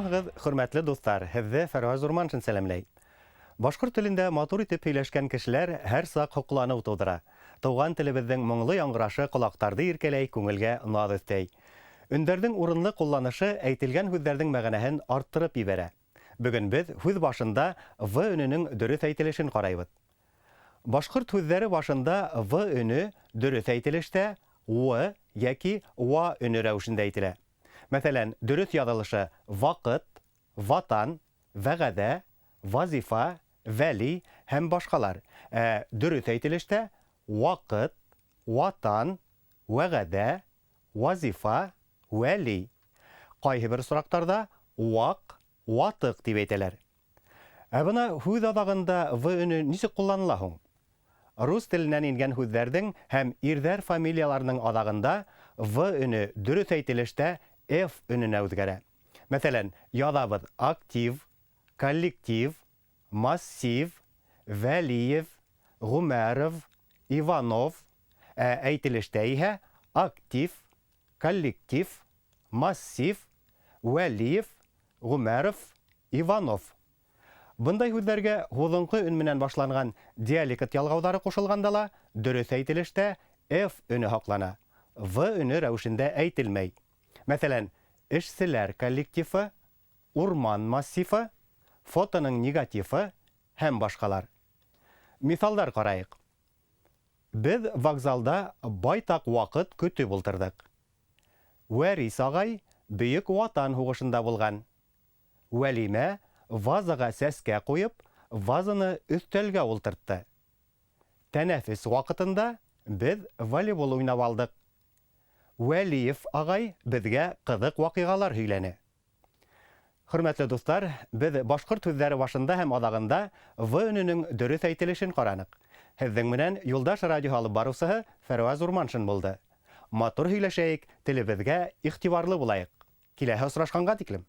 Саламыгыз, хөрмәтле дуслар, һезне Фәрваз Урманшин сәламләй. Башкорт телендә матур итеп һөйләшкән кешеләр һәр сак хукланып тудыра. Туган телебезнең моңлы яңгырашы колактарды иркәләй, күңелгә наз өстәй. Өндәрнең урынлы кулланышы әйтелгән һүзләрнең мәгънәһен арттырып ибәрә. Бүген без һүз башында в өненең дөрес әйтелешен карайбыз. Башкорт һүзләре башында в өне дөрес әйтелештә у яки ва өне рәвешендә әйтелә. Мәсәлән, дөрес язылышы вакыт, ватан, вәгъдә, вазифа, вәли һәм башкалар. Дөрес әйтелештә вакыт, ватан, вәгъдә, вазифа, вәли. Кайһы бер сорактарда вак, ватык дип әйтәләр. Бына һүз адагында в өне ничек кулланыла һуң? Рус теленнән ингән һүзләрнең һәм ирҙәр фамилияларының адагында в өне дөрес әйтелештә F өненә үзгәрә. Мәсәлән, язабыз актив, коллектив, массив, Вәлиев, Гумәров, Иванов. Әйтелештә иһә актив, коллектив, массив, Вәлиев, Гумәров, Иванов. Бындай һүзләргә һуҙынҡы өн менән башланган диалект ялғауҙары ҡушылғанда ла дөрөҫ әйтелештә F өне һаҡлана. В өне рәүешендә әйтелмәй. Мәсәлән, эшселәр коллективы, урман массивы, фотоның негативы һәм башҡалар. Миҫалдар ҡарайыҡ. Беҙ вокзалда байтаҡ ваҡыт көтөп ултырҙыҡ. Вәрис ағай Бөйөк Ватан һуғышында булған. Вәлимә вазаға сәскә ҡуйып, вазаны өҫтәлгә ултыртты. Тәнәфес ваҡытында беҙ волейбол уйнап алдыҡ. Вәлиев ағай беҙгә ҡыҙыҡ ваҡиғалар һөйләне. Хөрмәтле дуҫтар, беҙ башҡорт һүҙҙәре башында һәм аҙағында в өнөнөң дөрөҫ әйтелешен ҡараныҡ. Һеҙҙең менән Юлдаш радио алып барыусыһы Фәрваз Урманшин булды. Матур һөйләшәйек, телебеҙгә иғтибарлы булайыҡ. Киләһе осрашҡанға тиклем.